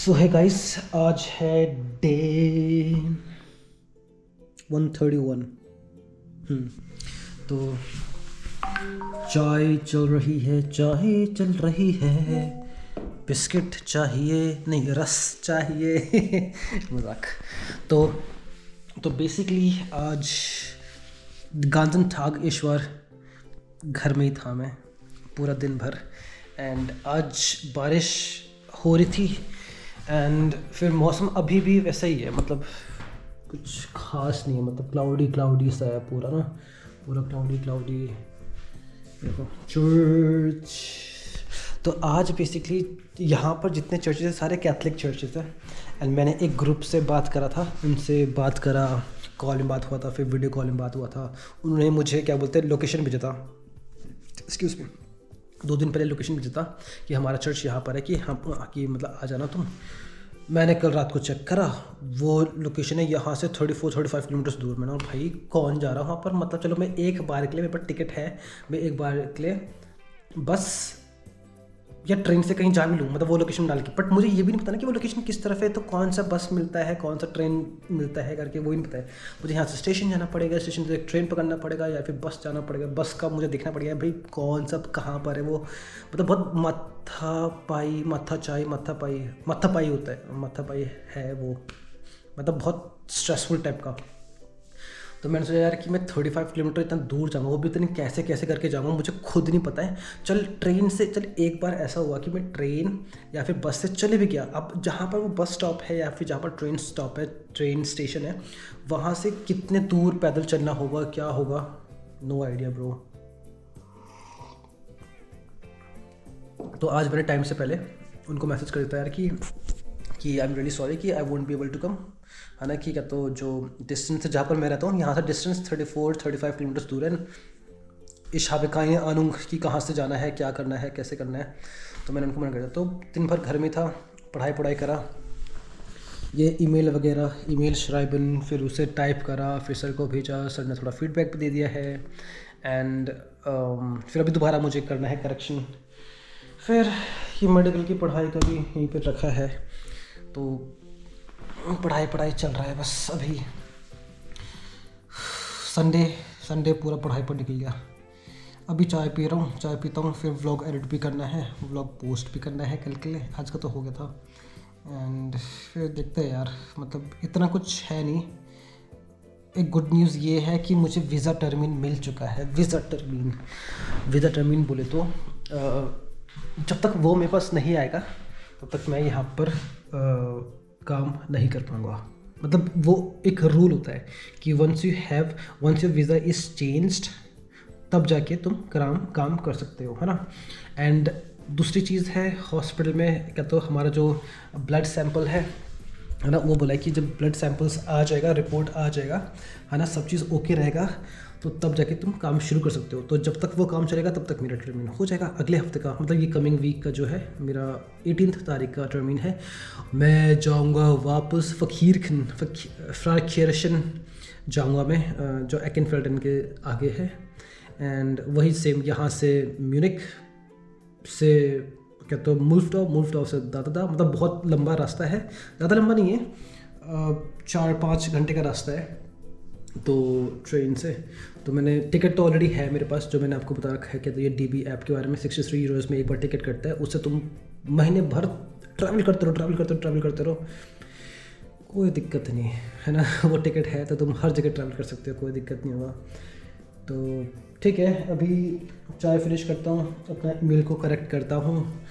सो है गाइस, आज है डे 131। तो चाय चल रही है, चाय चल रही है, बिस्किट चाहिए नहीं रस चाहिए। मजाक। तो बेसिकली आज गांधन ठाग ईश्वर घर में ही था मैं पूरा दिन भर। एंड आज बारिश हो रही थी एंड फिर मौसम अभी भी वैसा ही है, मतलब कुछ खास नहीं है, मतलब क्लाउडी सा है पूरा ना, पूरा क्लाउडी। देखो चर्च। तो आज बेसिकली यहाँ पर जितने चर्चेस हैं सारे कैथलिक चर्चेस हैं। एंड मैंने एक ग्रुप से बात करा था, उनसे बात करा, कॉल में बात हुआ था, फिर वीडियो कॉल में बात हुआ था। उन्होंने मुझे क्या बोलते हैं लोकेशन भेजा था, एक्सक्यूज़ मी, 2 दिन पहले लोकेशन भेजा था कि हमारा चर्च यहाँ पर है, कि हम कि मतलब आ जाना तुम। मैंने कल रात को चेक करा, वो लोकेशन है यहाँ से 34-35 किलोमीटर दूर में ना। भाई कौन जा रहा है वहाँ पर, मतलब चलो मैं एक बार के लिए, मेरे पास टिकट है, मैं एक बार के लिए बस या ट्रेन से कहीं जा भी लूँ, मतलब वो लोकेशन डाल के। बट मुझे ये भी नहीं पता ना कि वो लोकेशन किस तरफ है, तो कौन सा बस मिलता है, कौन सा ट्रेन मिलता है करके, वो ही नहीं पता है मुझे। यहाँ से स्टेशन जाना पड़ेगा, स्टेशन से ट्रेन पकड़ना पड़ेगा या फिर बस जाना पड़ेगा। बस का मुझे देखना पड़ेगा भाई कौन सा कहाँ पर है वो, मतलब बहुत माथा पाई होता है, माथा पाई है वो, मतलब बहुत स्ट्रेसफुल टाइप का। तो मैंने सोचा यार कि मैं 35 किलोमीटर इतना दूर जाऊँगा, वो भी इतनी कैसे करके जाऊँगा, मुझे खुद नहीं पता है। चल ट्रेन से, चल एक बार ऐसा हुआ कि मैं ट्रेन या फिर बस से चले भी गया। अब जहाँ पर वो बस स्टॉप है या फिर जहाँ पर ट्रेन स्टॉप है, ट्रेन स्टेशन है, वहाँ से कितने दूर पैदल चलना होगा, क्या होगा, नो आइडिया ब्रो। तो आज मैंने टाइम से पहले उनको मैसेज कर देता यार कि आई एम रियली सॉरी कि I won't be able to come, है ना। कि क्या तो जो डिस्टेंस है जहाँ पर मैं रहता हूँ, यहाँ से डिस्टेंस 34-35 किलोमीटर दूर है। इस हाबिकाएँ आनूंग कि कहाँ से जाना है, क्या करना है, कैसे करना है। तो मैंने उनको मना कर दिया। तो दिन भर घर में था, पढ़ाई करा, ये ईमेल श्राइबन, फिर उसे टाइप करा, फिर सर को भेजा, सर ने थोड़ा फीडबैक भी दे दिया है। एंड फिर अभी दोबारा मुझे करना है करेक्शन। फिर ये मेडिकल की पढ़ाई का भी यहीं पर रखा है, तो पढ़ाई चल रहा है बस। अभी संडे पूरा पढ़ाई पर निकल गया। अभी चाय पी रहा हूँ, चाय पीता हूँ, फिर व्लॉग एडिट भी करना है, व्लॉग पोस्ट भी करना है कल के लिए। आज का तो हो गया था। एंड फिर देखते हैं यार, मतलब इतना कुछ है नहीं। एक गुड न्यूज़ ये है कि मुझे वीज़ा टर्मिन मिल चुका है। वीज़ा टर्मिन बोले तो जब तक वो मेरे पास नहीं आएगा तब तक मैं यहाँ पर काम नहीं कर पाऊँगा। मतलब वो एक रूल होता है कि once your visa is changed तब जाके तुम काम कर सकते हो, है ना। एंड दूसरी चीज़ है, हॉस्पिटल में क्या तो हमारा जो ब्लड सैंपल है ना, वो बोला है कि जब ब्लड सैंपल्स आ जाएगा, रिपोर्ट आ जाएगा, है ना, सब चीज़ ओके रहेगा, तो तब जाके तुम काम शुरू कर सकते हो। तो जब तक वो काम चलेगा तब तक मेरा टर्मिन हो जाएगा अगले हफ्ते का, मतलब ये कमिंग वीक का जो है मेरा 18 तारीख का टर्मिन है। मैं जाऊंगा वापस फ्रांकफर्ट जाऊंगा मैं, जो एकेनफेल्डन के आगे है। एंड वही सेम यहाँ से म्यूनिक से क्या तो मुल्फडॉर्फ से दादा, मतलब बहुत लंबा रास्ता है, ज़्यादा लंबा नहीं है, 4-5 घंटे का रास्ता है तो ट्रेन से। तो मैंने टिकट तो ऑलरेडी है मेरे पास, जो मैंने आपको बता रखा है कि तो ये DB ऐप के बारे में 63 यूरोज़ में एक बार टिकट कटता है, उससे तुम महीने भर ट्रैवल करते रहो, कोई दिक्कत नहीं है ना। वो टिकट है तो तुम हर जगह ट्रैवल कर सकते हो, कोई दिक्कत नहीं होगा। तो ठीक है, अभी चाय फिनिश करता हूँ, अपना ईमेल को करेक्ट करता हूँ,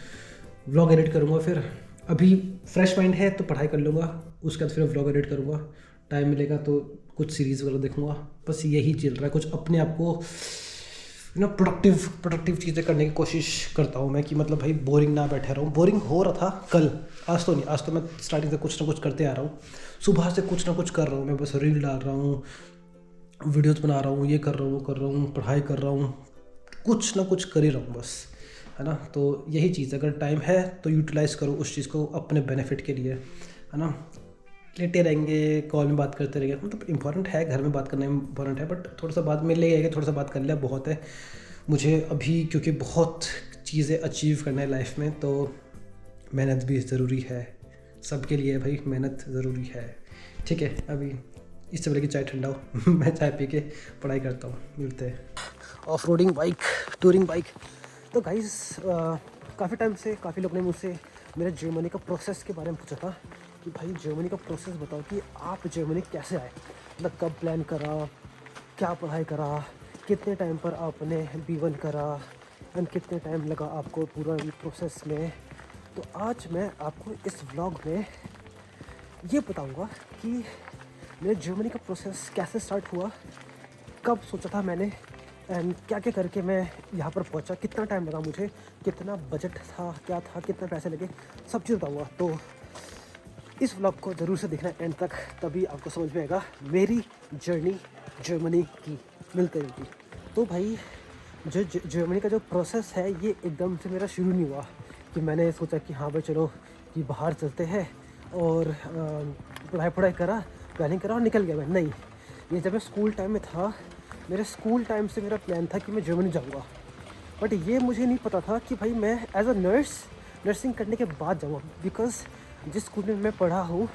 व्लॉग एडिट करूँगा। फिर अभी फ्रेश माइंड है तो पढ़ाई कर लूँगा, उसके बाद फिर व्लॉग एडिट करूँगा। टाइम मिलेगा तो कुछ सीरीज़ वगैरह देखूँगा। बस यही चल रहा है, कुछ अपने आप को प्रोडक्टिव चीज़ें करने की कोशिश करता हूँ मैं, कि मतलब भाई बोरिंग ना बैठे रहूँ। बोरिंग हो रहा था कल, आज तो नहीं, आज तो मैं स्टार्टिंग से कुछ ना कुछ करते आ रहा हूँ, सुबह से कुछ ना कुछ कर रहा हूँ मैं, बस रील डाल रहा हूँ, वीडियोस बना रहा हूँ, ये कर रहा हूँ, वो कर रहा हूँ, पढ़ाई कर रहा हूँ, कुछ ना कुछ कर ही रहा हूँ बस, है ना। तो यही चीज़, अगर टाइम है तो यूटिलाइज़ करो उस चीज़ को अपने बेनिफिट के लिए, है ना। लेटे रहेंगे, कॉल में बात करते रहेंगे, मतलब इंपॉर्टेंट है, घर में बात करना इंपॉर्टेंट है, बट थोड़ा सा बाद में ले आएगा, थोड़ा सा बात कर लिया बहुत है मुझे अभी, क्योंकि बहुत चीज़ें अचीव करना है लाइफ में, तो मेहनत भी ज़रूरी है। सबके लिए भाई मेहनत ज़रूरी है। ठीक है, अभी इससे पहले कि चाय ठंडा हो मैं चाय पी के पढ़ाई करता हूँ। मिलते हैं। Off roading bike, touring bike. तो गाइस काफ़ी टाइम से काफ़ी लोग ने मुझसे मेरे जर्मनी का प्रोसेस के बारे में पूछा था कि भाई जर्मनी का प्रोसेस बताओ कि आप जर्मनी कैसे आए, मतलब कब प्लान करा, क्या पढ़ाई करा, कितने टाइम पर आपने B1 करा एंड कितने टाइम लगा आपको पूरा ये प्रोसेस में। तो आज मैं आपको इस व्लॉग में ये बताऊंगा कि मेरे जर्मनी का प्रोसेस कैसे स्टार्ट हुआ, कब सोचा था मैंने एंड क्या क्या करके मैं यहाँ पर पहुँचा, कितना टाइम लगा मुझे, कितना बजट था, क्या था, कितने पैसे लगे, सब चीज़ बताऊँगा। तो इस व्लॉग को ज़रूर से देखना एंड तक, तभी आपको समझ में आएगा मेरी जर्नी जर्मनी की। मिलते हैं। तो भाई जो जर्मनी का जो प्रोसेस है ये एकदम से मेरा शुरू नहीं हुआ कि मैंने सोचा कि हाँ भाई चलो कि बाहर चलते हैं और पढ़ाई करा, प्लानिंग करा और निकल गया मैं। नहीं, ये जब मैं स्कूल टाइम में था, मेरे स्कूल टाइम से मेरा प्लान था कि मैं जर्मनी जाऊँगा। बट ये मुझे नहीं पता था कि भाई मैं एज अ नर्सिंग करने के बाद जाऊँगा, बिकॉज जिस स्कूल में मैं पढ़ा हूँ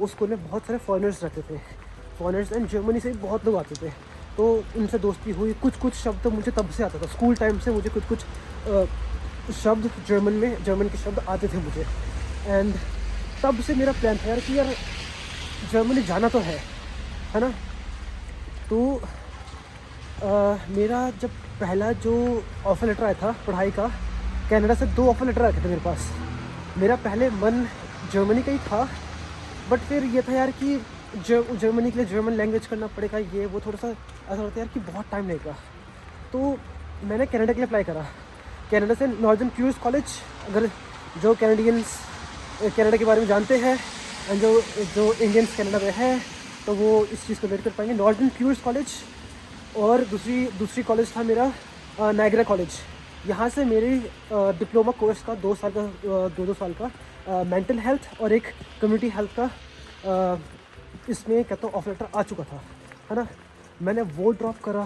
उस स्कूल में बहुत सारे फॉरेनर्स रहते थे, फॉरेनर्स एंड जर्मनी से बहुत लोग आते थे। तो उनसे दोस्ती हुई, कुछ शब्द मुझे तब से आता था, स्कूल टाइम से मुझे कुछ शब्द जर्मन के शब्द आते थे मुझे। एंड तब से मेरा प्लान था यार कि यार जर्मनी जाना तो है ना। तो मेरा जब पहला जो ऑफ़र लेटर आया था पढ़ाई का, कनाडा से 2 ऑफ़र लेटर आए थे मेरे पास। मेरा पहले मन जर्मनी का ही था, बट फिर ये था यार कि जर्मनी के लिए जर्मन लैंग्वेज करना पड़ेगा, ये वो थोड़ा सा ऐसा होता है यार कि बहुत टाइम लगेगा। तो मैंने कनाडा के लिए अप्लाई करा, कनाडा से नॉर्दर्न क्यूर्स कॉलेज। अगर जो कैनेडियंस कनाडा के बारे में जानते हैं एंड जो इंडियंस कनाडा में है तो वो इस चीज़ को वेट कर पाएंगे। नॉर्दर्न क्यूर्स कॉलेज और दूसरी कॉलेज था मेरा नायग्रा कॉलेज। यहाँ से मेरी डिप्लोमा कोर्स का 2 साल का मेंटल हेल्थ और एक कम्युनिटी हेल्थ का इसमें कहता हूँ ऑफर लेटर आ चुका था, है ना। मैंने वो ड्रॉप करा,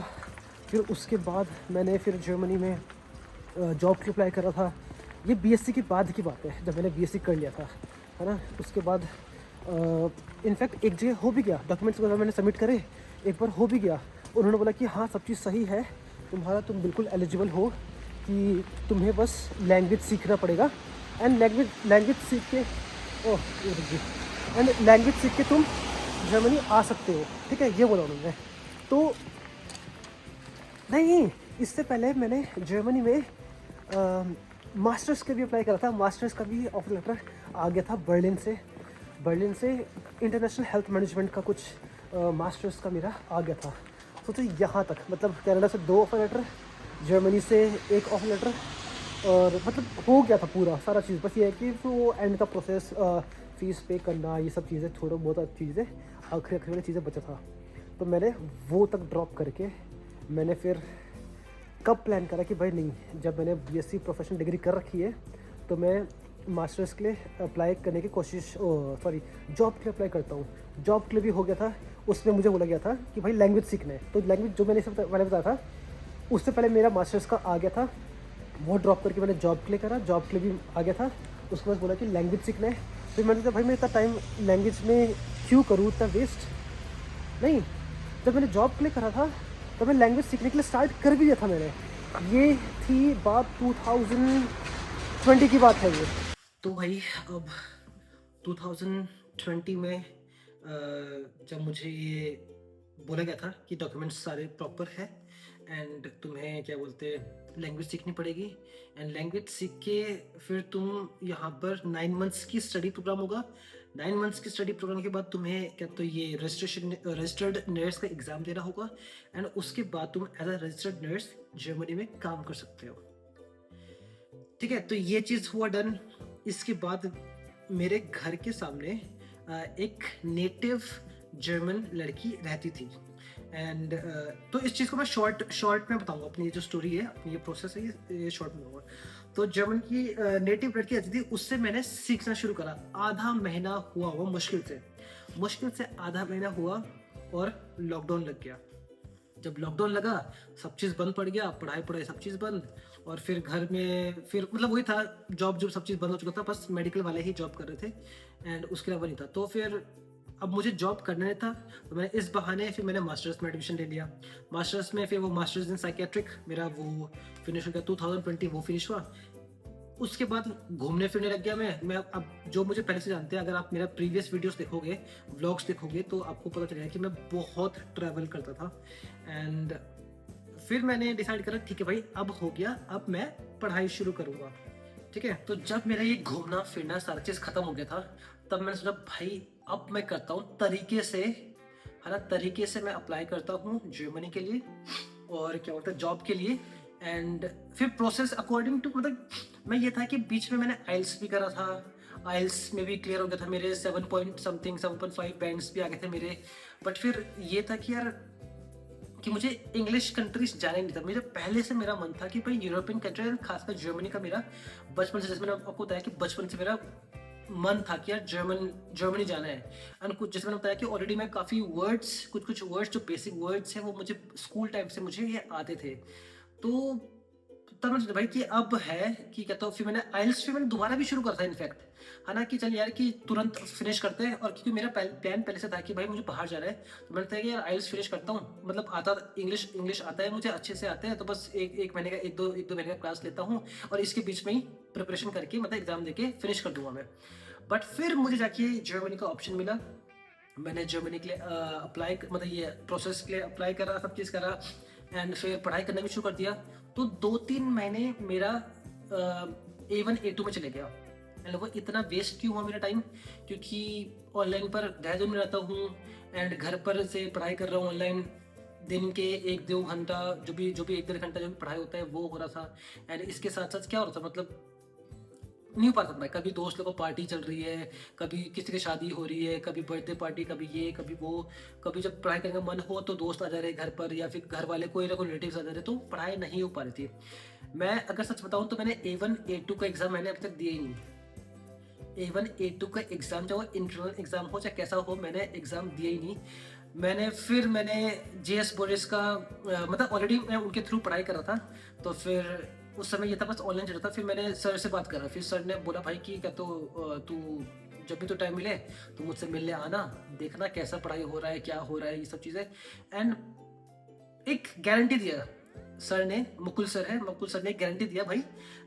फिर उसके बाद मैंने फिर जर्मनी में जॉब के अप्लाई करा था। ये बीएससी के बाद की बात है, जब मैंने बीएससी कर लिया था, है ना। उसके बाद इनफैक्ट एक जगह हो भी गया, डॉक्यूमेंट्स वगैरह मैंने सबमिट करे, एक बार हो भी गया। उन्होंने बोला कि हाँ सब चीज़ सही है, तुम बिल्कुल एलिजिबल हो, कि तुम्हें बस लैंग्वेज सीखना पड़ेगा एंड लैंग्वेज सीख के लैंग्वेज सीख के तुम जर्मनी आ सकते हो, ठीक है, ये बोला उन्होंने। तो नहीं, इससे पहले मैंने जर्मनी में मास्टर्स के भी अप्लाई करा था, मास्टर्स का भी ऑफर लेटर आ गया था बर्लिन से इंटरनेशनल हेल्थ मैनेजमेंट का कुछ मास्टर्स का मेरा आ गया था। सोचो यहाँ तक, मतलब कनाडा से 2 ऑफर लेटर, जर्मनी से 1 ऑफर लेटर, और मतलब हो गया था पूरा सारा चीज़। बस ये है कि वो एंड का प्रोसेस, फ़ीस पे करना, ये सब चीज़ें थोड़ा बहुत चीज़ें आखिरी वाली चीज़ें बचा था। तो मैंने वो तक ड्रॉप करके मैंने फिर कब प्लान करा कि भाई नहीं, जब मैंने बीएससी प्रोफेशनल डिग्री कर रखी है तो मैं मास्टर्स के लिए अप्लाई करने की जॉब के लिए अप्लाई करता हूँ। जॉब के लिए भी हो गया था, उसमें मुझे बोला गया था कि भाई लैंग्वेज सीखना है। तो लैंग्वेज जो मैंने बताया था उससे पहले मेरा मास्टर्स का आ गया था, वो ड्रॉप करके मैंने जॉब के लिए करा, जॉब के लिए भी आ गया था। उसके बाद बोला कि लैंग्वेज सीखना है, फिर मैंने कहा भाई मैं इतना टाइम लैंग्वेज में क्यों करूँ, इतना वेस्ट नहीं। जब मैंने जॉब के लिए करा था तो मैं लैंग्वेज सीखने के लिए स्टार्ट कर भी दिया था मैंने। ये थी बात 2020 की बात है ये। तो भाई अब 2020 में जब मुझे ये बोला गया था कि डॉक्यूमेंट्स सारे प्रॉपर है एंड तुम्हें क्या बोलते हैं लैंग्वेज सीखनी पड़ेगी, एंड लैंग्वेज सीख के फिर तुम यहाँ पर 9 मंथ्स की स्टडी प्रोग्राम होगा। 9 मंथ्स की स्टडी प्रोग्राम के बाद तुम्हें क्या तो ये रजिस्टर्ड नर्स का एग्ज़ाम देना होगा एंड उसके बाद तुम as a registered nurse Germany में काम कर सकते हो, ठीक है। तो ये चीज़ हुआ डन। इसके बाद मेरे घर के सामने एक नेटिव जर्मन लड़की रहती थी एंड तो इस चीज़ को मैं शॉर्ट में बताऊंगा, अपनी जो स्टोरी है, अपनी ये प्रोसेस है, ये शॉर्ट में बताऊंगा। तो जर्मन की नेटिव लड़की रहती थी, उससे मैंने सीखना शुरू करा। आधा महीना हुआ मुश्किल से आधा महीना हुआ और लॉकडाउन लग गया। जब लॉकडाउन लगा सब चीज़ बंद पड़ गया, पढ़ाई सब चीज़ बंद। और फिर घर में फिर मतलब वही था, जॉब जो सब चीज़ बंद हो चुका था, बस मेडिकल वाले ही जॉब कर रहे थे एंड उसके अलावा नहीं था। तो फिर अब मुझे जॉब करना नहीं था, तो मैंने इस बहाने फिर मैंने मास्टर्स में एडमिशन ले लिया। मास्टर्स में फिर वो मास्टर्स इन साइकेट्रिक मेरा वो फिनिश हो गया, 2020 वो फिनिश हुआ। उसके बाद घूमने फिरने लग गया मैं अब जो मुझे पहले से जानते हैं, अगर आप मेरा प्रीवियस वीडियोस देखोगे, व्लॉग्स देखोगे, तो आपको पता चलेगा कि मैं बहुत ट्रैवल करता था। एंड फिर मैंने डिसाइड करा ठीक है भाई, अब हो गया, अब मैं पढ़ाई शुरू करूँगा। ठीक है, तो जब मेरा ये घूमना फिरना सारा चीज़ खत्म हो गया था, तब मैंने सोचा भाई अब मैं करता हूँ तरीके से, है ना, तरीके से मैं अप्लाई करता हूँ जर्मनी के लिए और क्या बोलते हैं जॉब के लिए। एंड फिर प्रोसेस अकॉर्डिंग टू, मतलब मैं ये था कि बीच में मैंने आइल्स भी करा था, आइल्स में भी क्लियर हो गया था मेरे 7 पॉइंट समथिंग 7.5 बैंड्स भी आ गए थे मेरे। बट फिर ये था कि यार कि मुझे इंग्लिश कंट्रीज जाना ही नहीं था। मुझे पहले से मेरा मन था कि भाई यूरोपियन कंट्री, खासकर जर्मनी का मेरा बचपन से, जैसे मैंने आपको बताया कि बचपन से मेरा मन था कि यार जर्मनी जाना है। एंड कुछ जैसे मैंने बताया कि ऑलरेडी मैं काफ़ी वर्ड्स, कुछ वर्ड्स जो बेसिक वर्ड्स हैं वो मुझे स्कूल टाइम से मुझे ये आते थे। तो तब मैंने सोचा भाई कि अब है कि कहता हूँ, फिर मैंने आइल्स फिर मैंने दोबारा भी शुरू करा था इनफैक्ट, है ना, कि चल यार कि तुरंत फिनिश करते हैं। और क्योंकि मेरा प्लान पहले से था कि भाई मुझे बाहर जाना है, तो मैंने कहा कि यार आइल्स फिनिश करता हूँ, मतलब आता इंग्लिश आता है मुझे अच्छे से आता है, तो बस एक महीने का एक दो महीने का क्लास लेता हूँ और इसके बीच में ही प्रिपरेशन करके मतलब एग्जाम देके फिनिश कर दूंगा मैं। बट फिर मुझे जाके जर्मनी का ऑप्शन मिला। मैंने जर्मनी के लिए अप्लाई, मतलब ये प्रोसेस के लिए अप्लाई करा, सब चीज़ करा एंड फिर पढ़ाई करना भी शुरू कर दिया। तो 2-3 महीने मेरा A1 A2 में चले गया। एंड वो इतना वेस्ट क्यों हुआ मेरा टाइम, क्योंकि ऑनलाइन पर देहरादून में रहता हूँ एंड घर पर से पढ़ाई कर रहा हूँ ऑनलाइन। दिन के 1-2 घंटा जो भी 1-1.5 घंटा जो भी पढ़ाई होता है वो हो रहा था। एंड इसके साथ साथ क्या हो रहा था, मतलब नहीं पता था, कभी दोस्त लोगों को पार्टी चल रही है, कभी किसी की शादी हो रही है, कभी बर्थडे पार्टी, कभी ये कभी वो, कभी जब पढ़ाई करने का मन हो तो दोस्त आ जा रहे घर पर, या फिर घर वाले कोई ना कोई रिलेटिव्स आ जा रहे, तो पढ़ाई नहीं हो पा रही थी। मैं अगर सच बताऊं तो मैंने A1 A2 का एग्जाम मैंने अभी तक दिया ही नहीं। A1 A2 का एग्जाम, चाहे वो इंटरनल एग्जाम हो चाहे कैसा हो, मैंने एग्जाम दिया ही नहीं। मैंने JS बोरिस का मतलब ऑलरेडी मैं उनके थ्रू पढ़ाई कर रहा था, तो फिर उस समय ये था बस ऑनलाइन चल रहा था। फिर मैंने सर से बात करा, फिर सर ने बोला भाई कि क्या तो तू जब भी तो टाइम मिले तो मुझसे मिलने आना, देखना कैसा पढ़ाई हो रहा है, क्या हो रहा है, ये सब चीज़ें। एंड एक गारंटी दिया सर ने, मुकुल सर ने एक गारंटी दिया, भाई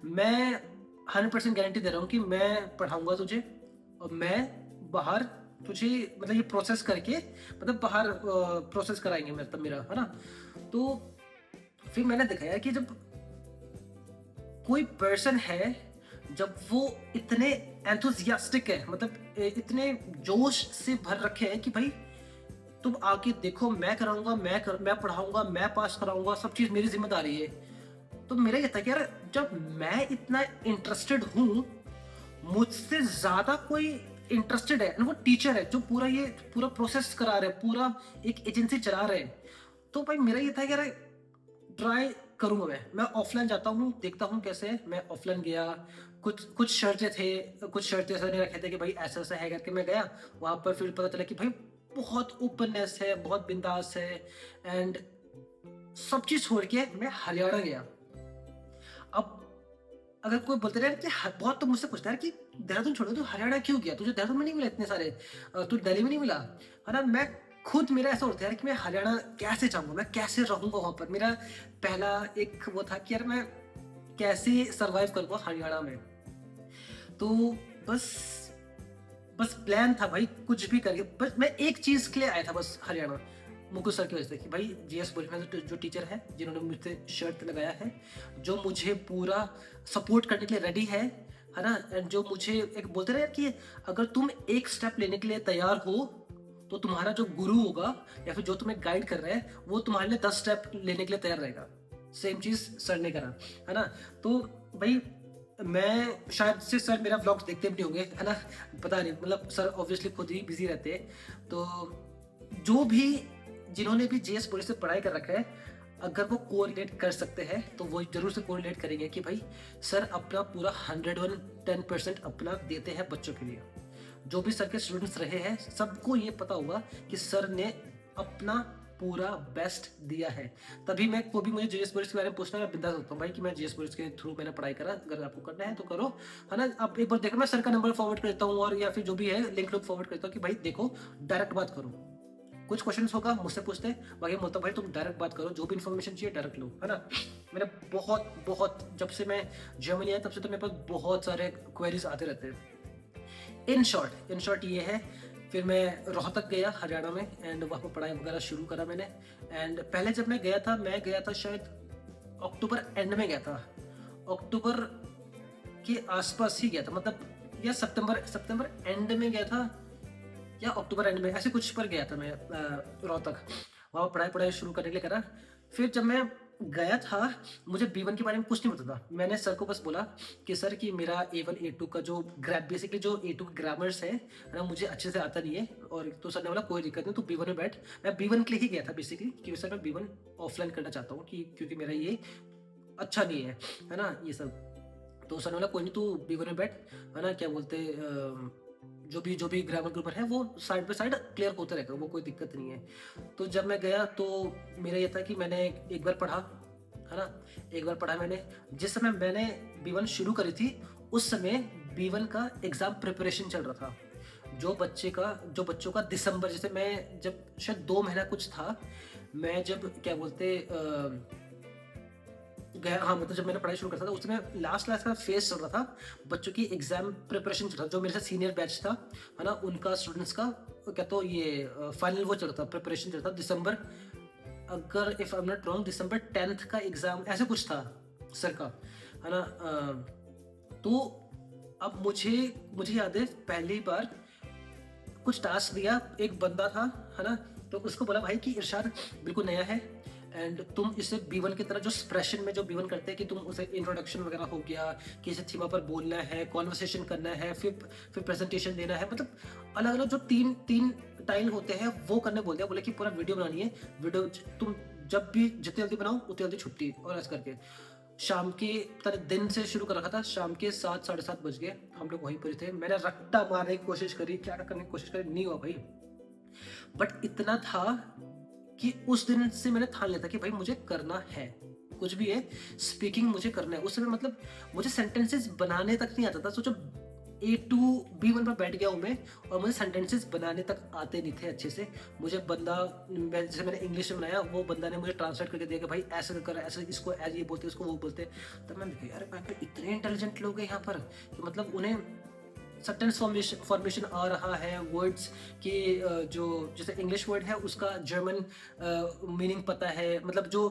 मैं 100% गारंटी दे रहा हूँ कि मैं पढ़ाऊँगा तुझे और मैं बाहर तुझे मतलब ये प्रोसेस करके, मतलब बाहर प्रोसेस कराएंगे मतलब मेरा, है ना। तो फिर मैंने देखा यार कि जब कोई पर्सन है, जब वो इतने एंथुजियास्टिक है, मतलब इतने जोश से भर रखे हैं कि भाई तुम आके देखो, मैं कराऊंगा, मैं पढ़ाऊंगा, मैं पास कराऊंगा, सब चीज़ मेरी जिम्मेदारी है। तो मेरा ये था कि यार जब मैं इतना इंटरेस्टेड हूँ, मुझसे ज़्यादा कोई इंटरेस्टेड है, वो टीचर है जो पूरा प्रोसेस करा रहे हैं, पूरा एक एजेंसी चला रहे हैं, तो भाई मेरा ये था कि यार ट्राई करूंगा। मैं ऑफलाइन जाता हूँ, देखता हूँ कैसे। मैं ऑफलाइन गया, कुछ शर्तें सर ने रखे थे कि भाई ऐसा ऐसा है करके मैं गया वहाँ पर। फिर पता चला कि भाई बहुत ओपननेस है, बहुत बिंदास है। एंड सब चीज़ छोड़ के मैं हरियाणा गया। अब अगर कोई बोलते रहे कि बहुत, तो मुझसे पूछता है कि देहरादून छोड़ो तो हरियाणा क्यों गया, तुझे देहरादून में नहीं मिला इतने सारे, तुझे दिल्ली में नहीं मिला, है ना। मैं खुद, मेरा ऐसा होता है कि मैं हरियाणा कैसे जाऊंगा, मैं कैसे रहूंगा वहां पर। मेरा पहला एक वो था कि यार मैं कैसे सरवाइव करूंगा हरियाणा में। तो बस प्लान था भाई, कुछ भी करके, बस मैं एक चीज के लिए आया था बस हरियाणा, मुकुल सर की वजह से कि भाई JS बोरिस में जो टीचर है, जिन्होंने मुझसे शर्त लगाया है, जो मुझे पूरा सपोर्ट करने के लिए रेडी है ना। एंड जो मुझे एक बोलते रहे कि अगर तुम एक स्टेप लेने के लिए तैयार हो तो तुम्हारा जो गुरु होगा या फिर जो तुम्हें गाइड कर रहा है वो तुम्हारे लिए 10 स्टेप लेने के लिए तैयार रहेगा। सेम चीज सर ने करा, है ना। तो भाई मैं शायद से सर मेरा व्लॉग्स देखते भी नहीं होंगे, है ना, पता नहीं, मतलब सर ऑब्वियसली खुद ही बिजी रहते हैं। तो जो भी जिन्होंने भी JS बोरिस से पढ़ाई कर रखा है, अगर वो कोरिलेट कर सकते हैं तो वो जरूर से कोरिलेट करेंगे कि भाई सर अपना पूरा 110% अपना देते हैं बच्चों के लिए। जो भी सर के स्टूडेंट्स रहे हैं सबको ये पता होगा कि सर ने अपना पूरा बेस्ट दिया है। तभी मैं कोई भी मुझे जीएस के बारे में पूछना, मैं बिंदास होता हूँ भाई कि मैं जीएस के थ्रू मैंने पढ़ाई करा, अगर आपको करना है तो करो, है ना। आप एक बार देखो, मैं सर का नंबर फॉरवर्ड करता हूँ और या फिर जो भी है लिंक फॉरवर्ड करता हूँ कि भाई देखो डायरेक्ट बात करो, कुछ क्वेश्चंस होगा मुझसे पूछते, बाकी बोलता भाई तुम डायरेक्ट बात करो, जो भी इन्फॉर्मेशन चाहिए डायरेक्ट लो, है ना। मेरे बहुत बहुत जब से मैं जर्मनी आया तब से तो मेरे पास बहुत सारे क्वेरीज आते रहते हैं। इन शॉर्ट ये है। फिर मैं रोहतक गया हरियाणा में एंड वहाँ पर पढ़ाई वगैरह शुरू करा मैंने। एंड पहले जब मैं गया था शायद अक्टूबर एंड में गया था, अक्टूबर के आसपास ही गया था, मतलब या सितंबर एंड में गया था या अक्टूबर एंड में, ऐसे कुछ पर गया था मैं रोहतक। वहाँ पढ़ाई शुरू करने के लिए करा। फिर जब मैं गया था मुझे B1 के बारे में कुछ नहीं पता था। मैंने सर को बस बोला कि सर कि मेरा A1 A2 का जो बेसिकली जो A2 ग्रामर्स है ना, मुझे अच्छे से आता नहीं है। और तो सर ने बोला कोई दिक्कत नहीं, तो B1 में बैठ। मैं B1 के लिए ही गया था बेसिकली, क्योंकि सर मैं B1 ऑफलाइन करना चाहता हूँ क्योंकि मेरा ये अच्छा नहीं है ना ये सब। तो सर ने बोला कोई नहीं, तू B1 में बैठ, है ना। क्या बोलते जो भी ग्रामर है वो साइड बाय साइड क्लियर होते रहेगा, वो कोई दिक्कत नहीं है। तो जब मैं गया तो मेरा ये था कि मैंने एक बार पढ़ा, है ना, एक बार पढ़ा मैंने। जिस समय मैंने B1 शुरू करी थी उस समय B1 का एग्जाम प्रिपरेशन चल रहा था। जो बच्चों का दिसंबर, जैसे मैं जब शायद 2 महीना कुछ था, मैं जब क्या बोलते गया, हाँ मतलब जब मैंने पढ़ाई शुरू करता था उस समय लास्ट का फेज चल रहा था, बच्चों की एग्जाम प्रिपरेशन चल रहा था। जो मेरे साथ सीनियर बैच था, है ना, उनका स्टूडेंट्स का क्या तो ये फाइनल वो चल रहा था, प्रिपरेशन चल रहा था। दिसंबर, अगर if I am not wrong, December 10th का एग्जाम ऐसे कुछ था सर का, है ना। तो अब मुझे याद है पहली बार कुछ टास्क दिया, एक बंदा था, है ना, तो उसको बोला भाई कि इरशाद बिल्कुल नया है एंड तुम इसे B1 की तरह जो एक्सप्रेशन में जो B1 करते हैं कि तुम उसे इंट्रोडक्शन वगैरह हो गया, किसी थीमा पर बोलना है, कॉन्वर्सेशन करना है, फिर प्रेजेंटेशन देना है, मतलब अलग अलग जो तीन टाइल होते हैं वो करने बोल दिया। बोले कि पूरा वीडियो बनानी है, वीडियो तुम जब भी जितनी जल्दी बनाओ उतनी जल्दी छुट्टी। और ऐसा करके शाम के दिन से शुरू कर रखा था, शाम के 7 साढ़े 7 बज गए, हम लोग वहीं पर थे। मैंने रट्टा मारने की कोशिश करी, क्या करने की कोशिश करी, नहीं हुआ भाई। बट इतना था कि उस दिन से मैंने ठान लिया था कि भाई मुझे करना है, कुछ भी है स्पीकिंग मुझे करना है। उस समय मतलब मुझे सेंटेंसेस बनाने तक नहीं आता था। सोचो A2 B1 पर बैठ गया हूँ मैं और मुझे सेंटेंसेस बनाने तक आते नहीं थे अच्छे से। मुझे जैसे मैंने इंग्लिश में बनाया, वो बंदा ने मुझे ट्रांसलेट करके दिया कि भाई ऐसे कर, ऐसे इसको ये बोलते, इसको वो बोलते। तब मैंने देखा यार इतने इंटेलिजेंट लोग हैं यहाँ पर कि मतलब उन्हें सेंटेंस फॉर्मेशन आ रहा है, वर्ड्स की जो जैसे इंग्लिश वर्ड है उसका जर्मन मीनिंग पता है, मतलब जो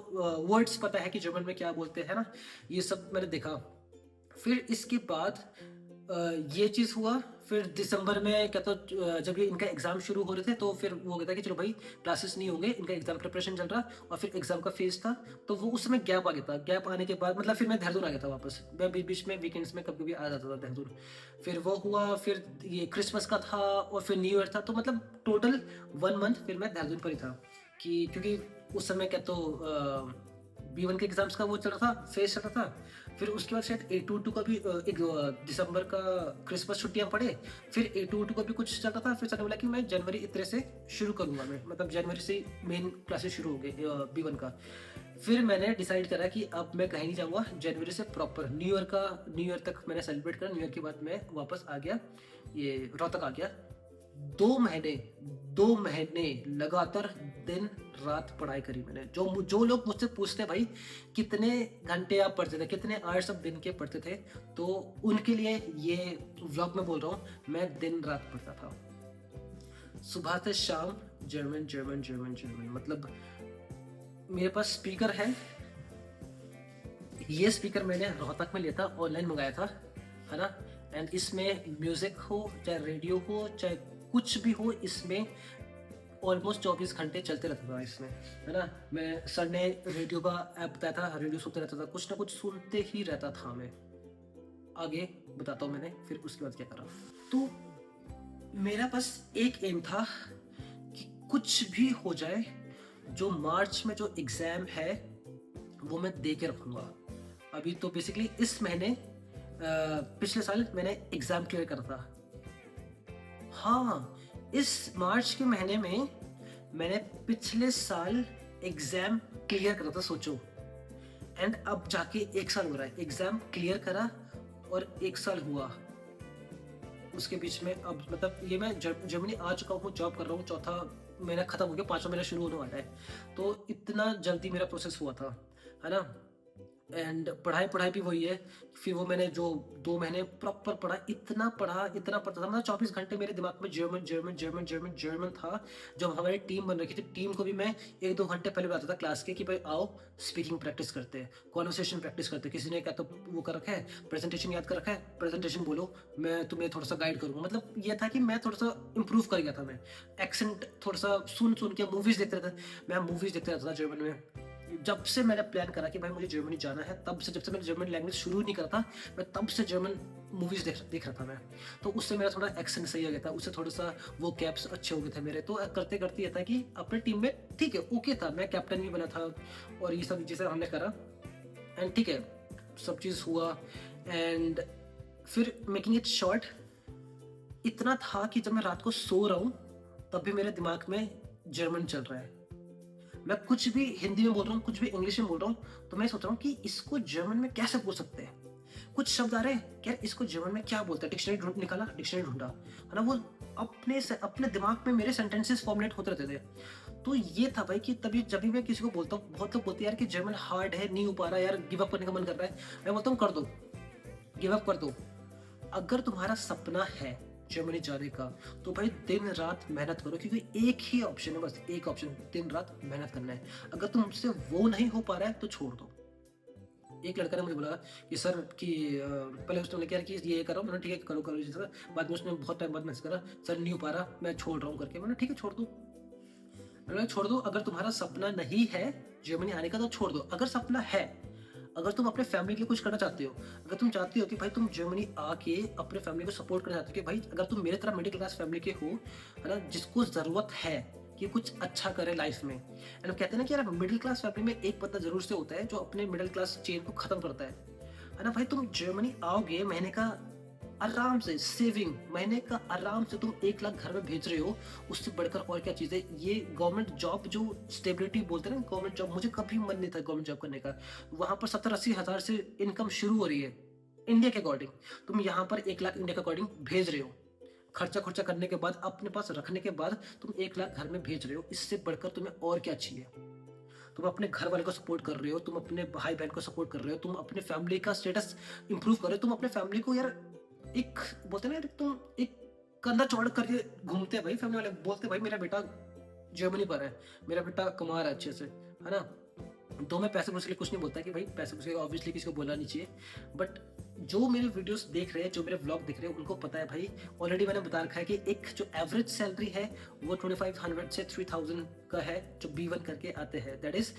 वर्ड्स पता है कि जर्मन में क्या बोलते हैं ना, ये सब मैंने देखा। फिर इसके बाद ये चीज़ हुआ। फिर दिसंबर में क्या तो जब ये इनका एग्जाम शुरू हो रहे थे तो फिर वो कहता कि चलो भाई क्लासेस नहीं होंगे, इनका एग्जाम प्रिपरेशन चल रहा, और फिर एग्जाम का फेज था। तो वो उस समय गैप आ गया था। गैप आने के बाद मतलब फिर मैं देहरादून आ गया था वापस। मैं बीच में वीकेंड्स में कभी कभी आ जाता था देहरादून। फिर वो हुआ, फिर ये क्रिसमस का था और फिर न्यू ईयर था। तो मतलब टोटल 1 मंथ फिर मैं देहरादून पर ही था कि क्योंकि उस समय क्या तो B1 के एग्जाम्स का वो चल रहा था, फेज चल रहा था। फिर उसके बाद शायद A2 का भी एक दिसंबर का क्रिसमस छुट्टियां पड़े, फिर A2 का भी कुछ चल रहा था। फिर सर ने बोला कि मैं जनवरी इतने से शुरू करूंगा, मैं मतलब जनवरी से मेन क्लासेस शुरू हो गए B1 का। फिर मैंने डिसाइड करा कि अब मैं कहीं नहीं जाऊंगा, जनवरी से प्रॉपर न्यू ईयर तक मैंने सेलिब्रेट करा। न्यू ईयर के बाद मैं वापस आ गया, ये रोहतक आ गया। 2 महीने लगातार दिन रात पढ़ाई करी मैंने। जो लोग मुझसे पूछते भाई कितने घंटे आप पढ़ते थे, कितने आवर्स आप दिन के पढ़ते थे, तो उनके लिए ये व्लॉग में बोल रहा हूँ, मैं दिन रात पढ़ता था, सुबह से शाम। जर्मन मतलब मेरे पास स्पीकर है, ये स्पीकर मैंने रोहतक में लिया था, ऑनलाइन मंगाया था, है ना। एंड इसमें म्यूजिक हो चाहे रेडियो हो चाहे कुछ भी हो, इसमें ऑलमोस्ट 24 घंटे चलते रहता था इसमें, है ना। मैं सर ने रेडियो का ऐप बताया था, रेडियो सुनते रहता था, कुछ ना कुछ सुनते ही रहता था मैं। आगे बताता हूँ मैंने फिर उसके बाद क्या करा। तो मेरा बस एक एम था कि कुछ भी हो जाए, जो मार्च में जो एग्जाम है वो मैं दे के रखूँगा। अभी तो बेसिकली इस महीने पिछले साल मैंने एग्जाम क्लियर करा था। हाँ, इस मार्च के महीने में मैंने पिछले साल एग्जाम क्लियर करा था, सोचो। एंड अब जाके 1 साल हो रहा है, एग्जाम क्लियर करा और 1 साल हुआ। उसके बीच में अब मतलब ये मैं जर्मनी आ चुका हूँ, जॉब कर रहा हूँ, चौथा महीना खत्म हो गया, 5वां महीना शुरू होने वाला है। तो इतना जल्दी मेरा प्रोसेस हुआ था, है ना। एंड पढ़ाई भी वही है। फिर वो मैंने जो 2 महीने प्रॉपर पढ़ा, इतना पढ़ता था, मतलब 24 घंटे मेरे दिमाग में German German German German German था। जब हमारी टीम बन रखी थी, टीम को भी मैं 1-2 घंटे पहले बताता था क्लास के कि भाई आओ स्पीकिंग प्रैक्टिस करते हैं, कॉन्वर्सेशन प्रैक्टिस करते हैं। किसी ने क्या तो वो कर रखा है, प्रेजेंटेशन याद कर रखा है, प्रेजेंटेशन बोलो, मैं तुम्हें थोड़ा सा गाइड करूंगा। मतलब ये था कि मैं थोड़ा सा इंप्रूव कर गया था। मैं एक्सेंट थोड़ा सा सुन के मूवीज देखते रहता था, मैं मूवीज देखते रहता था जर्मन में। जब से मैंने प्लान करा कि भाई मुझे जर्मनी जाना है, तब से, जब से मैंने जर्मन लैंग्वेज शुरू नहीं करा था, मैं तब से जर्मन मूवीज देख रहा था मैं। तो उससे मेरा थोड़ा एक्सेंट सही हो गया था, उससे थोड़ा सा वो कैप्स अच्छे हो गए थे मेरे। तो करते करते ये था कि अपने टीम में ठीक है, ओके था, मैं कैप्टन भी बना था और ये सब चीज़ें हमने करा। एंड ठीक है, सब चीज़ हुआ। एंड फिर मेकिंग इट शॉर्ट, इतना था कि जब मैं रात को सो रहा हूँ तब भी मेरे दिमाग में जर्मन चल रहा है। मैं कुछ भी हिंदी में बोल रहा हूँ, कुछ भी इंग्लिश में बोल रहा हूँ, तो मैं सोच रहा हूँ कि इसको जर्मन में कैसे बोल सकते हैं। कुछ शब्द आ रहे हैं, क्या इसको जर्मन में क्या बोलते हैं, डिक्शनरी निकाला, डिक्शनरी ढूंढा, है ना। वो अपने दिमाग में मेरे सेंटेंसेस फॉर्मुलेट होते रहते थे। तो ये था भाई कि तभी जब भी मैं किसी को बोलता हूँ, बहुत लोग बोलते हैं यार कि जर्मन हार्ड है, नहीं हो पा रहा यार, गिव अप करने का मन कर रहा है। मैं बोलता हूँ कर दो, गिव अप कर दो। अगर तुम्हारा सपना है जर्मनी जाने का, तो भाई दिन रात मेहनत करो, क्योंकि एक ही ऑप्शन है, बस एक ऑप्शन, दिन रात मेहनत करना है। अगर तुमसे वो नहीं हो पा रहा है तो छोड़ दो। एक लड़का ने मुझे बोला कि सर कि पहले उसने क्या कि ये करो, मैंने ठीक है करो करो जैसा। बाद में उसने बहुत टाइम बाद मैसेज करा, सर नहीं हो पा रहा, मैं छोड़ रहा हूँ करके। मैंने ठीक है छोड़ दो, मैंने छोड़ दो। अगर तुम्हारा सपना नहीं है जर्मनी आने का तो छोड़ दो। अगर सपना है, अगर तुम अपने फैमिली के लिए कुछ करना चाहते हो, अगर तुम चाहते हो कि भाई तुम जर्मनी आके अपने फैमिली को सपोर्ट करना चाहते हो, कि भाई अगर तुम मेरे तरह मिडिल क्लास फैमिली के हो, है ना, जिसको जरूरत है कि कुछ अच्छा करे लाइफ में। एंड कहते हैं ना कि यार मिडिल क्लास फैमिली में एक बंदा जरूर से होता है जो अपने मिडिल क्लास चेन को खत्म करता है ना। भाई तुम जर्मनी आओगे, महीने का आराम से सेविंग, महीने का आराम से तुम 1 लाख घर में भेज रहे हो, उससे बढ़कर और क्या चीज़ है। ये गवर्नमेंट जॉब जो स्टेबिलिटी बोलते हैं ना, गवर्नमेंट जॉब, मुझे कभी मन नहीं था गवर्नमेंट जॉब करने का। वहां पर 70-80 हज़ार से इनकम शुरू हो रही है इंडिया के अकॉर्डिंग। तुम यहाँ पर 1 लाख इंडिया के अकॉर्डिंग भेज रहे हो, खर्चा करने के बाद, अपने पास रखने के बाद तुम 1 लाख घर में भेज रहे हो। इससे बढ़कर तुम्हें और क्या चाहिए। तुम अपने घर वाले को सपोर्ट कर रहे हो, तुम अपने भाई बहन को सपोर्ट कर रहे हो, तुम अपने फैमिली का स्टेटस इंप्रूव कर रहे हो, तुम अपने फैमिली को यार एक बोलते ना, तुम एक कंधा चौड़ करके घूमते हैं भाई। फैमिली वाले बोलते भाई मेरा बेटा जर्मनी पर है, मेरा बेटा कमा रहा है अच्छे से, है ना। तो मैं पैसे के लिए कुछ नहीं बोलता कि भाई पैसे के लिए ऑब्वियसली किसी को बोलना नहीं चाहिए। बट जो मेरे वीडियोस देख रहे हैं, जो मेरे व्लॉग देख रहे हैं, उनको पता है भाई, ऑलरेडी मैंने बता रखा है कि एक जो एवरेज सैलरी है वो 2500 से 3000 का है, जो B1 करके आते हैं, दैट इज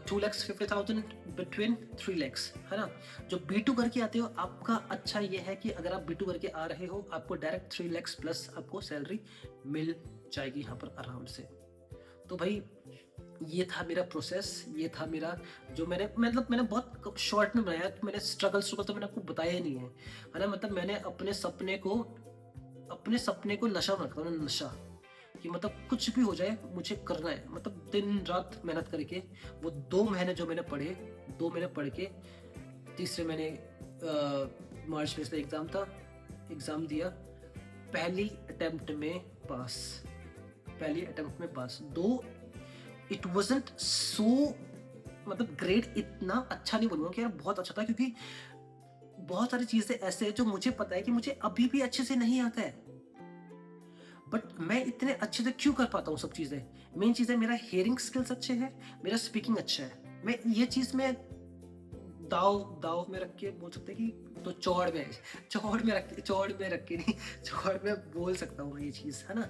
2,50,000 बिटवीन 3 lakhs, है ना। जो B2 करके आते हो, आपका अच्छा ये है कि अगर आप B2 करके आ रहे हो, आपको डायरेक्ट 3 lakhs प्लस आपको सैलरी मिल जाएगी यहाँ पर आराम से। तो भाई ये था मेरा प्रोसेस, ये था मेरा जो मैंने बहुत शॉर्ट में बनाया। मैंने स्ट्रगल तो मैंने आपको बताया ही नहीं है ना। मतलब मैंने अपने सपने को नशा में रखा, नशा कि मतलब कुछ भी हो जाए मुझे करना है। मतलब दिन रात मेहनत करके वो 2 महीने जो मैंने पढ़े, 2 महीने पढ़ के तीसरे महीने मार्च में इसका एग्ज़ाम था, एग्ज़ाम दिया, पहली अटेम्प्ट में पास। दो इट वॉजंट सो मतलब ग्रेट, इतना अच्छा नहीं बोलूँगा कि यार बहुत अच्छा था, क्योंकि बहुत सारी चीज़ें ऐसे हैं जो मुझे पता है कि मुझे अभी भी अच्छे से नहीं आता है, बट मैं इतने अच्छे से क्यों कर पाता हूँ सब चीज़ें। मेन चीज़ है मेरा हेयरिंग स्किल्स अच्छे हैं, मेरा स्पीकिंग अच्छा है। मैं ये चीज़ में दाव में रख के बोल सकते हैं कि तो चौड़ में बोल सकता हूँ ये चीज़, है ना।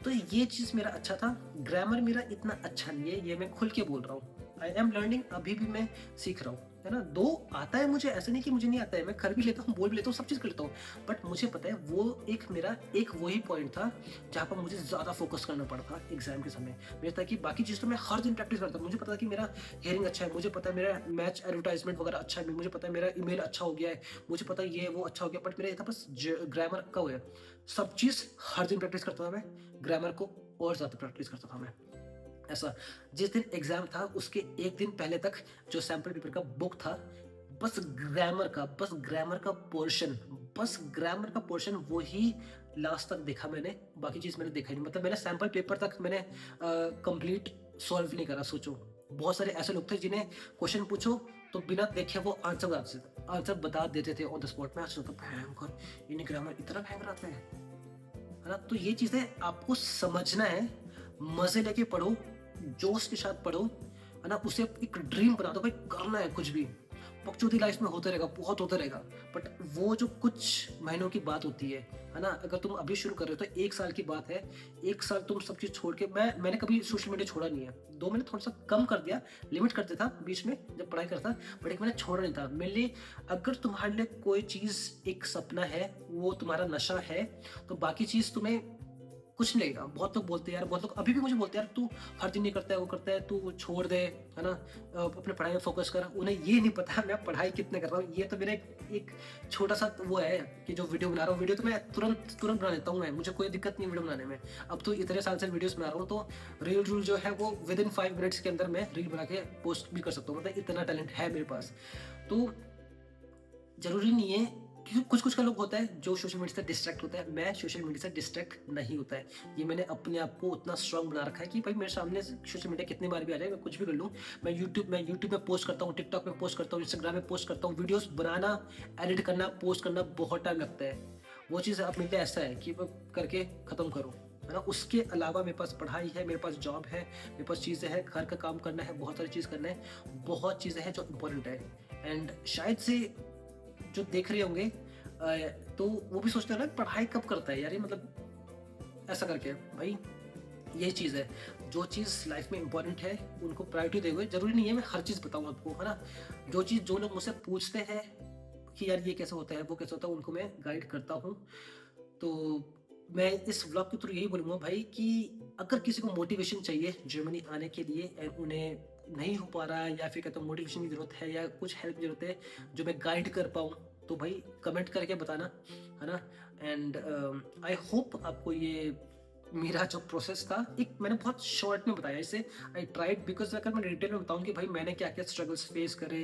तो ये चीज़ मेरा अच्छा था। ग्रामर मेरा इतना अच्छा नहीं है, ये मैं खुल के बोल रहा हूँ। आई एम लर्निंग, अभी भी मैं सीख रहा हूँ, है ना। 2 आता है मुझे, ऐसा नहीं कि मुझे नहीं आता है, मैं कर भी लेता हूँ, बोल भी लेता हूँ, सब चीज़ कर लेता हूँ। बट मुझे पता है वो मेरा वही पॉइंट था जहाँ पर मुझे ज़्यादा फोकस करना पड़ा था एग्जाम के समय। मेरे था कि बाकी चीज़ तो मैं हर दिन प्रैक्टिस करता हूँ, मुझे पता है कि मेरा हेयरिंग अच्छा है, मुझे पता है मेरा मैच एडवर्टाइजमेंट वगैरह अच्छा है, मुझे पता है मेरा ईमेल अच्छा हो गया है, मुझे पता है ये वो अच्छा हो गया। बट मेरा ये था बस ग्रामर का हुआ है। सब चीज़ हर दिन प्रैक्टिस करता था मैं, ग्रामर को और ज़्यादा प्रैक्टिस करता था मैं। ऐसा जिस दिन एग्जाम था उसके एक दिन पहले तक जो सैंपल पेपर का बुक था, बस ग्रामर का पोर्शन वो ही लास्ट तक देखा मैंने, बाकी चीज मैंने देखा ही नहीं। मतलब मैंने सैंपल पेपर तक मैंने कंप्लीट सॉल्व नहीं करा। सोचो बहुत सारे ऐसे लोग थे जिन्हें क्वेश्चन पूछो तो बिना देखे वो आंसर बता देते थे ऑन द स्पॉट में। आज भयंकर, इन्हें ग्रामर इतना भयंकर आता है ना। तो ये चीजें आपको समझना है, मजे लेके पढ़ो, जोश के साथ पढ़ो, है ना। उसे एक ड्रीम बना दो, भाई करना है कुछ भी। बकचोदी लाइफ में होता रहेगा, बहुत होता रहेगा, बट वो जो कुछ महीनों की बात होती है ना। अगर तुम अभी शुरू कर रहे हो तो 1 साल की बात है। 1 साल तुम सब चीज छोड़ के, मैंने कभी सोशल मीडिया छोड़ा नहीं है। 2 महीने थोड़ा सा कम कर दिया, लिमिट कर देता बीच में जब पढ़ाई करता, बट 1 महीने छोड़ा नहीं था। मेरे लिए अगर तुम्हारे लिए कोई चीज एक सपना है, वो तुम्हारा नशा है, तो बाकी चीज तुम्हें कुछ नहीं लगेगा। बहुत लोग बोलते हैं यार, बहुत लोग अभी भी मुझे बोलते हैं यार तू हर दिन नहीं करता है, वो करता है, तू छोड़ दे, है ना, अपने पढ़ाई में फोकस कर। उन्हें ये नहीं पता मैं पढ़ाई कितने कर रहा हूँ। ये तो मेरा एक छोटा सा वो है कि जो वीडियो बना रहा हूँ, वीडियो तो मैं तुरंत बना लेता हूँ मैं, मुझे कोई दिक्कत नहीं वीडियो बनाने में। अब तो इतने साल से वीडियोस बना रहा हूँ, तो रील जो है वो विद इन 5 मिनट्स के अंदर मैं रील बना के पोस्ट भी कर सकता हूँ। मतलब इतना टैलेंट है मेरे पास। तो जरूरी नहीं है, क्योंकि कुछ का लोग होता है जो सोशल मीडिया से डिस्ट्रैक्ट होता है। मैं सोशल मीडिया से डिस्ट्रैक्ट नहीं होता है। ये मैंने अपने आप को उतना स्ट्रांग बना रखा है कि भाई मेरे सामने सोशल मीडिया कितनी बार भी आ जाए, मैं कुछ भी कर लूँ। मैं यूट्यूब में पोस्ट करता हूँ, टिकटॉक में पोस्ट करता हूँ, इंस्टाग्राम में पोस्ट करता हूँ। वीडियोस बनाना, एडिट करना, पोस्ट करना बहुत टाइम लगता है। वो चीज़ अब मेरे लिए ऐसा है कि मैं करके ख़त्म करूँ, है ना। उसके अलावा मेरे पास पढ़ाई है, मेरे पास जॉब है, मेरे पास चीज़ें हैं, घर का काम करना है, बहुत सारी चीज़ करना है, बहुत चीज़ें हैं जो इम्पोर्टेंट है। एंड शायद से जो देख रहे होंगे तो वो भी सोचते हैं ना पढ़ाई कब करता है यार, ये मतलब ऐसा करके। भाई यही चीज़ है, जो चीज़ लाइफ में इंपॉर्टेंट है उनको प्रायोरिटी दे हुए। जरूरी नहीं है मैं हर चीज़ बताऊँ आपको, है ना। जो लोग मुझसे पूछते हैं कि यार ये कैसे होता है, वो कैसे होता है, उनको मैं गाइड करता हूँ। तो मैं इस व्लॉग के थ्रू यही बोलूँगा भाई कि अगर किसी को मोटिवेशन चाहिए जर्मनी आने के लिए एंड उन्हें नहीं हो पा रहा है, या फिर कहते हैं मोटिवेशन की जरूरत है या कुछ हेल्प की जरूरत है जो मैं गाइड कर पाऊँ, तो भाई कमेंट करके बताना, है ना। एंड आई होप आपको ये मेरा जो प्रोसेस था, एक मैंने बहुत शॉर्ट में बताया इसे। आई ट्राइड, बिकॉज अगर मैं डिटेल में बताऊं कि भाई मैंने क्या क्या स्ट्रगल्स फेस करे,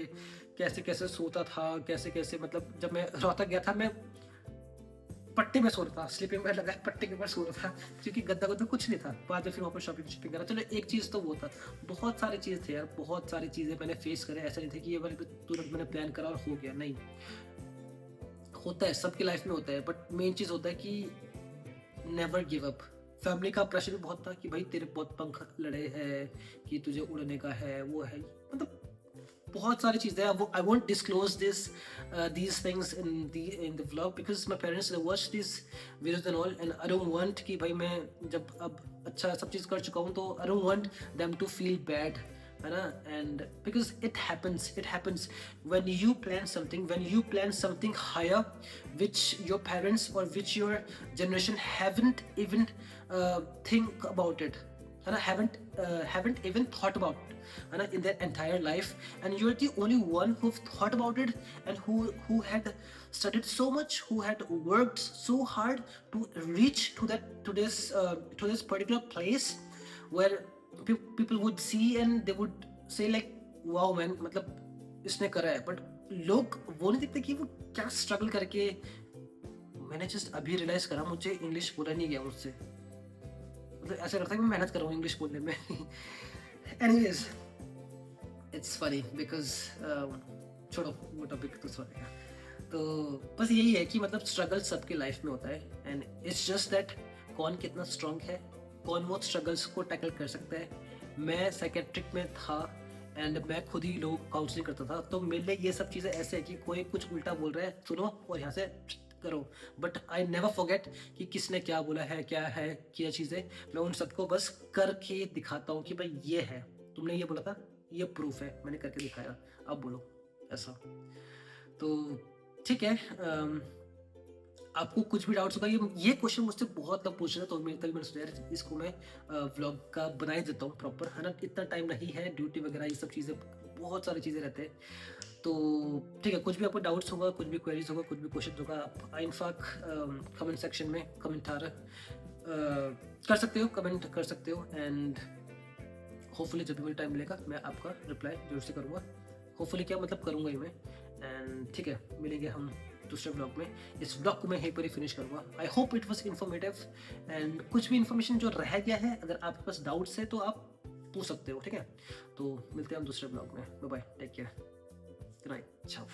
कैसे कैसे सोता था, कैसे कैसे, मतलब जब मैं रोहतक गया था मैं पट्टे में सो रहा था, स्लीपिंग बैग लगा पट्टे के ऊपर सो रहा था, क्योंकि गद्दा कुछ नहीं था। बाद में फिर वहाँ पर शॉपिंग करा। चलो एक चीज़ तो वो था, बहुत सारी चीज़ थे यार, बहुत सारी चीज़ें मैंने फेस करे। ऐसा नहीं था कि ये बार तुरंत मैंने प्लान करा और हो गया, नहीं। होता है, सबकी लाइफ में होता है, बट मेन चीज़ होता है कि नेवर गिव अप। फैमिली का प्रेशर भी बहुत था कि भाई तेरे बहुत पंख लड़े हैं, कि तुझे उड़ने का है, वो है, मतलब बहुत सारी चीजें। I won't disclose these things in the vlog because my parents they watch these videos and all, and I don't want कि भाई मैं जब अब अच्छा सब चीज कर चुका हूँ तो I don't want them to feel bad, है ना। And because it happens when you plan something higher, which your parents or which your generation haven't even think about it, and haven't even thought about, and in their entire life, and you're the only one who thought about it, and who had studied so much, who had worked so hard to reach to this particular place where people would see and they would say like wow man, मतलब इसने करा है। But लोग वो नहीं देखते कि वो क्या स्ट्रगल करके। मैंने जस्ट अभी रियलाइज करा मुझे इंग्लिश बोला नहीं गया मुझसे, मतलब ऐसा करता है कि मैं मेहनत कर रहा हूँ इंग्लिश बोलने में। एनीवेज इट्स फनी बिकॉज छोड़ो वो टॉपिक तो छोड़ेगा। तो बस यही है कि मतलब स्ट्रगल सबके लाइफ में होता है, एंड इट्स जस्ट दैट कौन कितना स्ट्रांग है, कौन वो स्ट्रगल्स को टैकल कर सकता है। मैं साइकेट्रिक में था एंड मैं खुद ही लोग काउंसलिंग करता था, तो मेरे लिए ये सब चीज़ें ऐसे है कि कोई कुछ उल्टा बोल रहा है सुनो और यहाँ से करो, बट आई नेवर फॉरगेट कि किसने क्या बोला है, क्या है, क्या चीज़ें। मैं उन सबको बस करके दिखाता हूँ कि भाई ये है, तुमने ये बोला था, ये प्रूफ है, मैंने करके दिखाया, अब बोलो, ऐसा। तो ठीक है, आपको कुछ भी डाउट्स होगा, ये क्वेश्चन मुझसे बहुत लोग पूछ रहे हैं, तो मैंने सोचा यार इसको मैं व्लॉग का बना ही देता हूँ प्रॉपर, है ना। इतना टाइम नहीं है, ड्यूटी वगैरह ये सब चीज़ें, बहुत सारी चीज़ें रहते हैं। तो ठीक है, कुछ भी आपको डाउट्स होगा, कुछ भी क्वेरीज होगा, कुछ भी क्वेश्चन होगा, आप इनफैक्ट कमेंट सेक्शन में कमेंट कर सकते हो, कमेंट कर सकते हो, एंड होपफुली जब भी मुझे टाइम मिलेगा मैं आपका रिप्लाई जरूर से करूँगा। होपफुली क्या मतलब करूँगा ही मैं। एंड ठीक है, मिलेंगे हम दूसरे ब्लॉग में। इस ब्लॉग को मैं यहीं पर ही फिनिश करूँगा। I hope it was informative, and कुछ भी इन्फॉर्मेशन जो रह गया है, अगर आपके पास डाउट्स है तो आप पूछ सकते हो, ठीक है। तो मिलते हैं हम दूसरे ब्लॉग में। Bye bye, take care, good night, ciao।